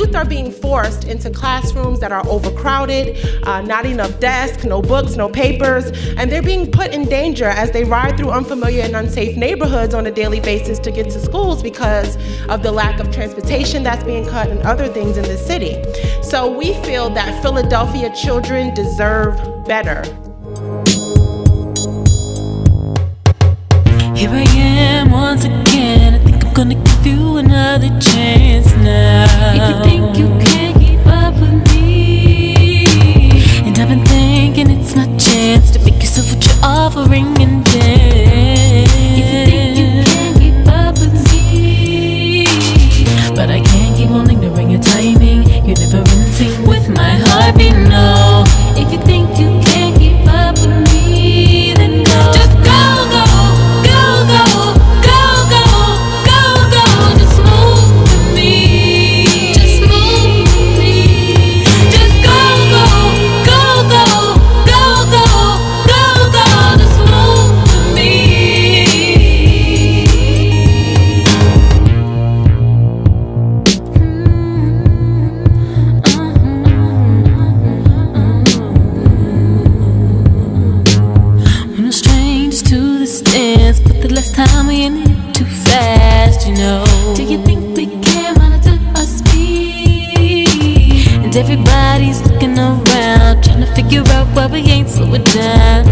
youth are being forced into classrooms that are overcrowded, not enough desks, no books, no papers, and they're being put in danger as they ride through unfamiliar and unsafe neighborhoods on a daily basis to get to schools because of the lack of transportation that's being cut and other things in the city. So we feel that Philadelphia children deserve better. Here I am once again. I think I'm gonna give you another chance now. If you think you can't keep up with me, and I've been thinking it's my chance to make yourself what you're offering and dance. If you think you can't keep up with me, but I can't keep on ignoring your timing. You're never in sync with my heartbeat, no. If you think you can't keep up with me, then go. Just go, go. Time we in it too fast, you know. Do you think we can monitor our speed? And everybody's looking around, trying to figure out why we ain't slow it down.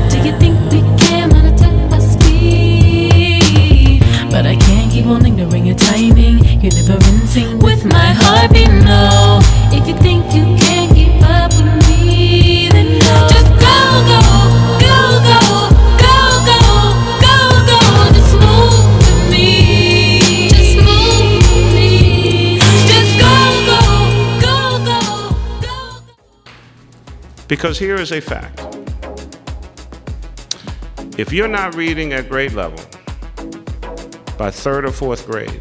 Do you think we can monitor our speed? But I can't keep on ignoring your timing. You're never in sync with my heartbeat, no. If you think you can't keep up with me, then go. Just go, go, go, go. Because here is a fact. If you're not reading at grade level by 3rd or 4th grade,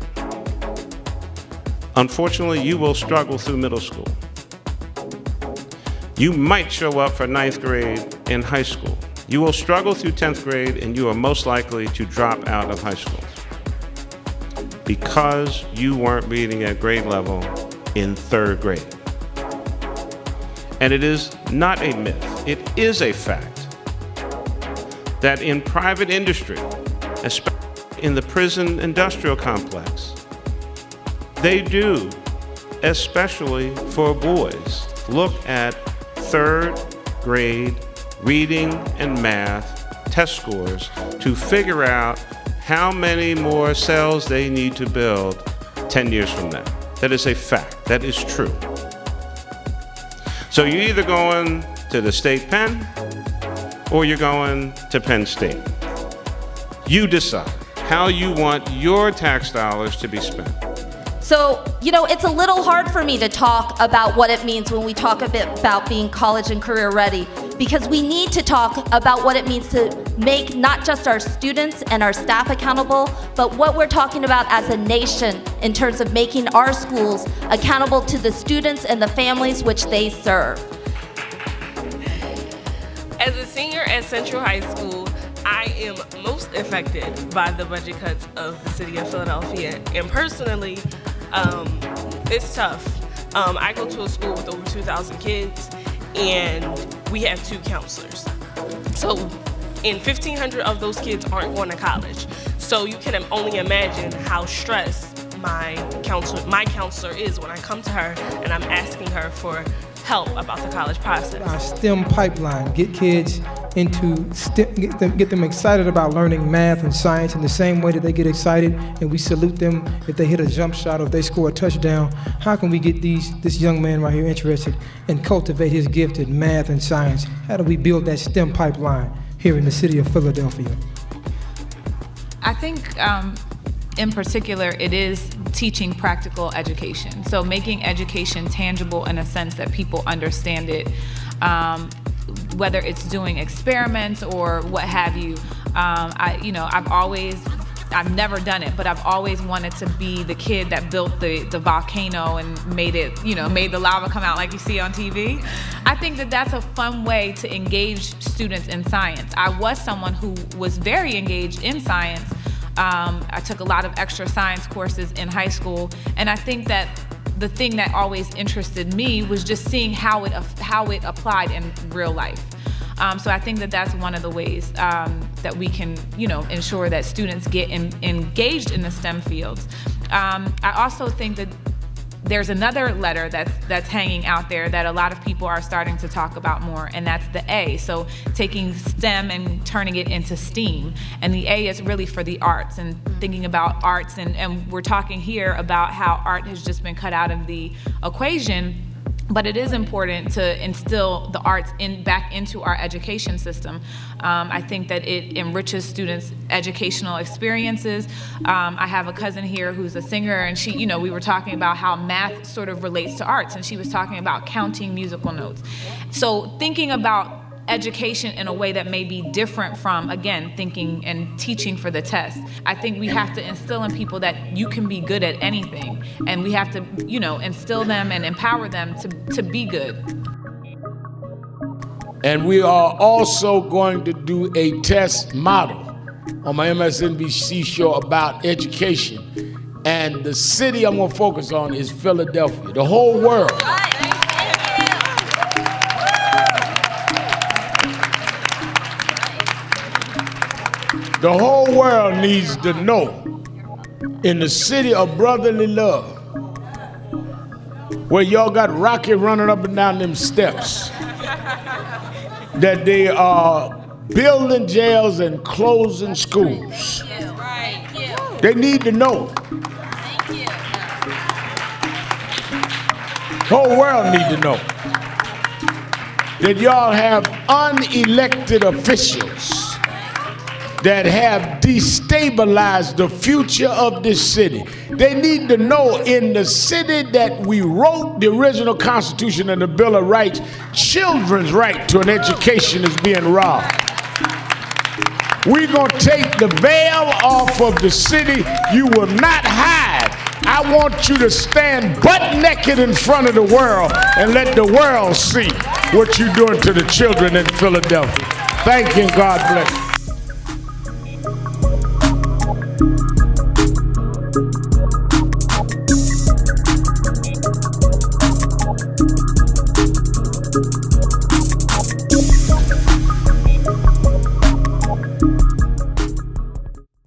unfortunately, you will struggle through middle school. You might show up for 9th grade in high school. You will struggle through 10th grade, and you are most likely to drop out of high school because you weren't reading at grade level in 3rd grade. And it is not a myth, it is a fact that in private industry, especially in the prison industrial complex, they do, especially for boys, look at 3rd grade reading and math test scores to figure out how many more cells they need to build 10 years from now. That is a fact, that is true. So you're either going to the state pen or you're going to Penn State. You decide how you want your tax dollars to be spent. So, it's a little hard for me to talk about what it means when we talk a bit about being college and career ready, because we need to talk about what it means to make not just our students and our staff accountable, but what we're talking about as a nation in terms of making our schools accountable to the students and the families which they serve. As a senior at Central High School, I am most affected by the budget cuts of the city of Philadelphia, and personally, it's tough. I go to a school with over 2,000 kids, and we have 2 counselors. So, and 1,500 of those kids aren't going to college. So you can only imagine how stressed my counselor is when I come to her and I'm asking her for help about the college process. Our STEM pipeline, get kids into STEM, get them excited about learning math and science in the same way that they get excited, and we salute them if they hit a jump shot or if they score a touchdown. How can we get this young man right here interested and cultivate his gift in math and science? How do we build that STEM pipeline here in the city of Philadelphia? I think in particular, it is teaching practical education. So making education tangible in a sense that people understand it, whether it's doing experiments or what have you. I've never done it, but I've always wanted to be the kid that built the volcano and made it, made the lava come out like you see on TV. I think that that's a fun way to engage students in science. I was someone who was very engaged in science. I took a lot of extra science courses in high school, and I think that the thing that always interested me was just seeing how it applied in real life. So I think that that's one of the ways that we can, ensure that students get engaged in the STEM fields. I also think that there's another letter that's hanging out there that a lot of people are starting to talk about more, and that's the A. So taking STEM and turning it into STEAM. And the A is really for the arts and thinking about arts. And we're talking here about how art has just been cut out of the equation. But it is important to instill the arts back into our education system. I think that it enriches students' educational experiences. I have a cousin here who's a singer, and she, we were talking about how math sort of relates to arts, and she was talking about counting musical notes. So thinking about education in a way that may be different from, again, thinking and teaching for the test. I think we have to instill in people that you can be good at anything, and we have to, instill them and empower them to be good. And we are also going to do a test model on my MSNBC show about education. And the city I'm going to focus on is Philadelphia. The whole world. The whole world needs to know, in the city of brotherly love, where y'all got Rocky running up and down them steps, that they are building jails and closing schools. They need to know. The whole world need to know that y'all have unelected officials that have destabilized the future of this city. They need to know, in the city that we wrote the original Constitution and the Bill of Rights, children's right to an education is being robbed. We're gonna take the veil off of the city. You will not hide. I want you to stand butt naked in front of the world and let the world see what you're doing to the children in Philadelphia. Thank you, and God bless you.